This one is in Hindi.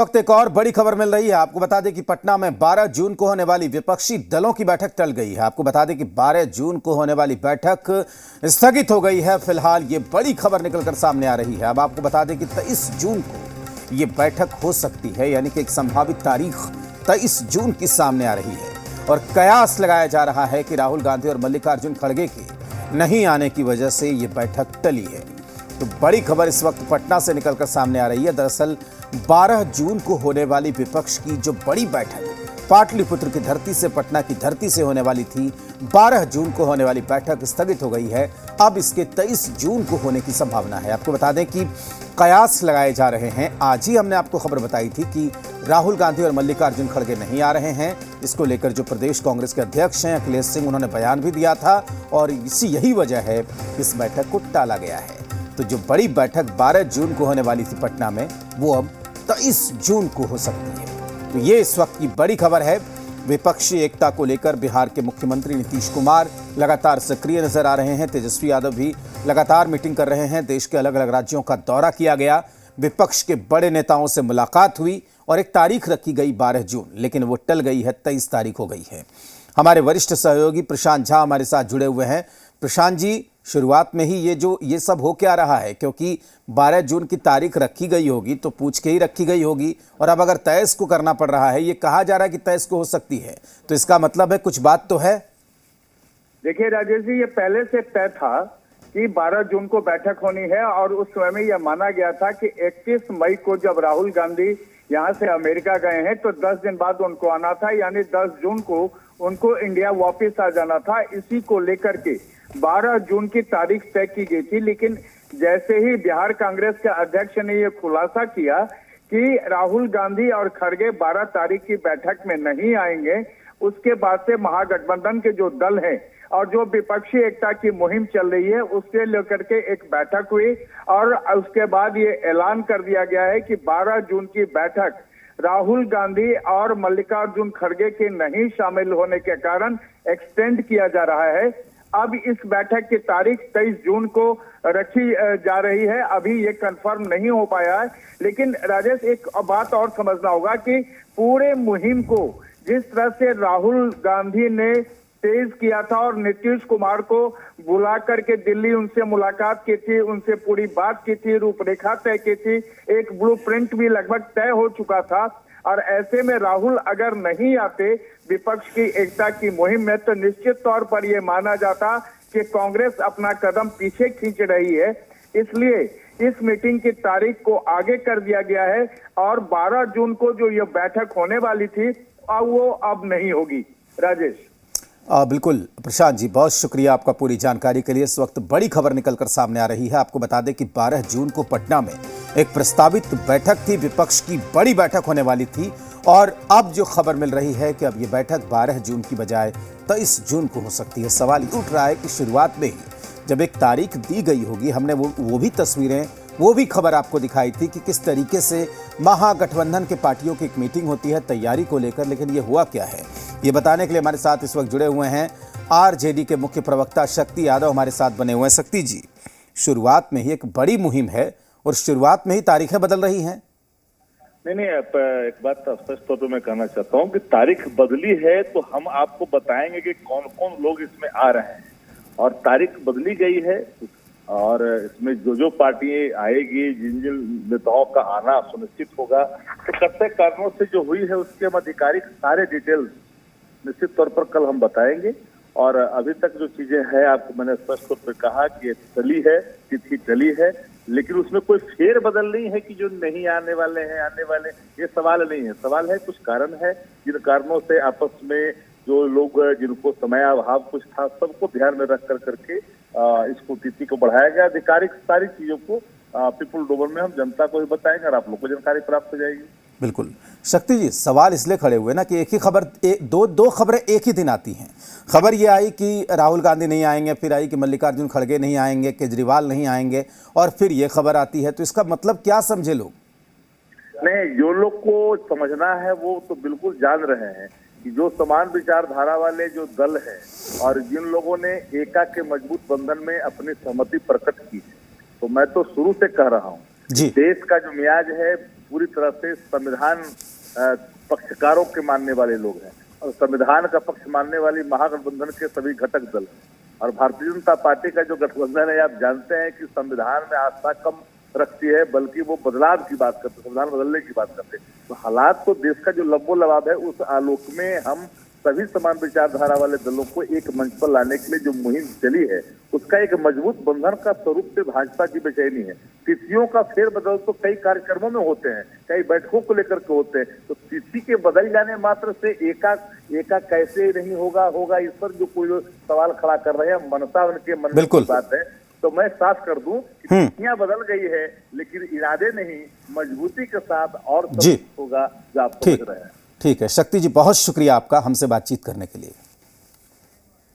वक्त एक और बड़ी खबर मिल रही है। आपको बता दें कि पटना में 12 जून को होने वाली विपक्षी दलों की बैठक टल गई है। आपको बता दें कि 12 जून को होने वाली बैठक स्थगित हो गई है। फिलहाल ये बड़ी खबर निकलकर सामने आ रही है। अब आपको बता दें कि 23 जून को ये बैठक हो सकती है, यानी कि एक संभावित तारीख 23 जून की सामने आ रही है और कयास लगाया जा रहा है कि राहुल गांधी और मल्लिकार्जुन खड़गे के नहीं आने की वजह से ये बैठक टली है। तो बड़ी खबर इस वक्त पटना से निकलकर सामने आ रही है। दरअसल 12 जून को होने वाली विपक्ष की जो बड़ी बैठक पाटलिपुत्र की धरती से, पटना की धरती से होने वाली थी, 12 जून को होने वाली बैठक स्थगित हो गई है। अब इसके 23 जून को होने की संभावना है। आपको बता दें कि कयास लगाए जा रहे हैं। आज ही हमने आपको खबर बताई थी कि राहुल गांधी और मल्लिकार्जुन खड़गे नहीं आ रहे हैं। इसको लेकर जो प्रदेश कांग्रेस के अध्यक्ष हैं अखिलेश सिंह, उन्होंने बयान भी दिया था और यही वजह है कि इस बैठक को टाला गया है। तो जो बड़ी बैठक 12 जून को होने वाली थी पटना में, वो अब 23 जून को हो सकती है। तो ये इस वक्त की बड़ी खबर है। विपक्षी एकता को लेकर बिहार के मुख्यमंत्री नीतीश कुमार लगातार सक्रिय नजर आ रहे हैं। तेजस्वी यादव भी लगातार मीटिंग कर रहे हैं। देश के अलग अलग राज्यों का दौरा किया गया, विपक्ष के बड़े नेताओं से मुलाकात हुई और एक तारीख रखी गई 12 जून, लेकिन वो टल गई है, 23 तारीख हो गई है। हमारे वरिष्ठ सहयोगी प्रशांत झा हमारे साथ जुड़े हुए हैं। प्रशांत जी, शुरुआत में ही ये सब हो क्या रहा है? क्योंकि 12 जून की तारीख रखी गई होगी तो पूछ के ही रखी गई होगी, और अब अगर 23 को करना पड़ रहा है, ये कहा जा रहा है कि 23 को हो सकती है, तो इसका मतलब है कुछ बात तो है। देखिए राजेश जी, ये पहले से तय था कि 12 जून को बैठक होनी है और उस समय में यह माना गया था कि 31 मई को जब राहुल गांधी यहाँ से अमेरिका गए हैं तो 10 दिन बाद उनको आना था, यानी 10 जून को उनको इंडिया वापस आ जाना था। इसी को लेकर के 12 जून की तारीख तय की गई थी। लेकिन जैसे ही बिहार कांग्रेस के अध्यक्ष ने यह खुलासा किया कि राहुल गांधी और खड़गे 12 तारीख की बैठक में नहीं आएंगे, उसके बाद से महागठबंधन के जो दल हैं और जो विपक्षी एकता की मुहिम चल रही है, उसके लेकर के एक बैठक हुई और उसके बाद ये ऐलान कर दिया गया है कि 12 जून की बैठक राहुल गांधी और मल्लिकार्जुन खड़गे के नहीं शामिल होने के कारण एक्सटेंड किया जा रहा है। अब इस बैठक की तारीख 23 जून को रखी जा रही है। अभी ये कंफर्म नहीं हो पाया है। लेकिन राजेश, एक बात और समझना होगा कि पूरे मुहिम को जिस तरह से राहुल गांधी ने तेज किया था और नीतीश कुमार को बुला करके दिल्ली उनसे मुलाकात की थी, उनसे पूरी बात की थी, रूपरेखा तय की थी, एक ब्लूप्रिंट भी लगभग तय हो चुका था, और ऐसे में राहुल अगर नहीं आते विपक्ष की एकता की मुहिम में, तो निश्चित तौर पर यह माना जाता कि कांग्रेस अपना कदम पीछे खींच रही है। इसलिए इस मीटिंग की तारीख को आगे कर दिया गया है और 12 जून को जो यह बैठक होने वाली थी वो अब नहीं होगी। राजेश। बिल्कुल प्रशांत जी, बहुत शुक्रिया आपका पूरी जानकारी के लिए। इस वक्त बड़ी खबर निकलकर सामने आ रही है। आपको बता दें कि 12 जून को पटना में एक प्रस्तावित बैठक थी, विपक्ष की बड़ी बैठक होने वाली थी, और अब जो खबर मिल रही है कि अब ये बैठक 12 जून की बजाय 23 जून को हो सकती है। सवाल उठ रहा है कि शुरुआत में ही जब एक तारीख दी गई होगी, हमने वो भी तस्वीरें, वो भी खबर आपको दिखाई थी कि किस तरीके से महागठबंधन के पार्टियों की एक मीटिंग होती है तैयारी को लेकर, लेकिन ये हुआ क्या है, ये बताने के लिए हमारे साथ इस वक्त जुड़े हुए हैं आरजेडी के मुख्य प्रवक्ता शक्ति यादव हमारे साथ बने हुए हैं। शक्ति जी, शुरुआत में ही एक बड़ी मुहिम है और शुरुआत में ही तारीखें बदल रही हैं। नहीं, एक बात स्पष्ट तौर पर मैं कहना चाहता हूं कि तारीख बदली है तो हम आपको बताएंगे कि कौन कौन लोग इसमें आ रहे हैं, और तारीख बदली गई है और इसमें जो पार्टी आएगी, जिन जिन नेताओं का आना सुनिश्चित होगा, तो कत्ते कारणों से जो हुई है उसके हम आधिकारिक सारे डिटेल्स निश्चित तौर पर कल हम बताएंगे। और अभी तक जो चीजें हैं, आपको मैंने स्पष्ट तौर पर कहा कि टली है, तिथि टली है, लेकिन उसमें कोई फेर बदल नहीं है कि जो नहीं आने वाले हैं आने वाले, ये सवाल नहीं है। सवाल है कुछ कारण है जिन कारणों से आपस में जो लोग जिनको समय अभाव कुछ था, सबको ध्यान में रख करके इसको तिथि को बढ़ाया गया। आधिकारिक सारी चीजों को पीपुल डोमेन में हम जनता को ही बताएंगे और आप लोग को जानकारी प्राप्त हो जाएगी। बिल्कुल शक्ति जी, सवाल इसलिए खड़े हुए ना कि एक ही खबर, दो खबरें एक ही दिन आती हैं। खबर ये आई कि राहुल गांधी नहीं आएंगे, फिर आई कि मल्लिकार्जुन खड़गे नहीं आएंगे, केजरीवाल नहीं आएंगे, और फिर ये खबर आती है। तो इसका मतलब क्या समझे लोग? नहीं, जो लोग को समझना है वो तो बिल्कुल जान रहे हैं कि जो समान विचारधारा वाले जो दल है और जिन लोगों ने एका के मजबूत बंधन में अपनी सहमति प्रकट की है, तो मैं तो शुरू से कह रहा हूँ, देश का जो मियाज है पूरी तरह से संविधान पक्षकारों के मानने वाले लोग हैं और संविधान का पक्ष मानने वाली महागठबंधन के सभी घटक दल। और भारतीय जनता पार्टी का जो गठबंधन है, आप जानते हैं कि संविधान में आस्था कम रखती है, बल्कि वो बदलाव की बात करते, संविधान बदलने की बात करते। तो हालात तो देश का जो लंबो लबाब है, उस आलोक में हम सभी समान विचारधारा वाले दलों को एक मंच पर लाने के लिए जो मुहिम चली है, उसका एक मजबूत बंधन का स्वरूप से भाजपा की बेचैनी है। तिथियों का फेरबदल तो कई कार्यक्रमों में होते हैं, कई बैठकों को लेकर के होते हैं, तो तिथि के बदल जाने मात्र से एका कैसे नहीं होगा इस पर जो कोई सवाल खड़ा कर रहे हैं, मनसा उनके मन में की बात है। तो मैं साफ कर दूं कि तिथियां बदल गई है, लेकिन इरादे नहीं, मजबूती के साथ और सब होगा जो आप समझ रहे हैं। ठीक है शक्ति जी, बहुत शुक्रिया आपका हमसे बातचीत करने के लिए।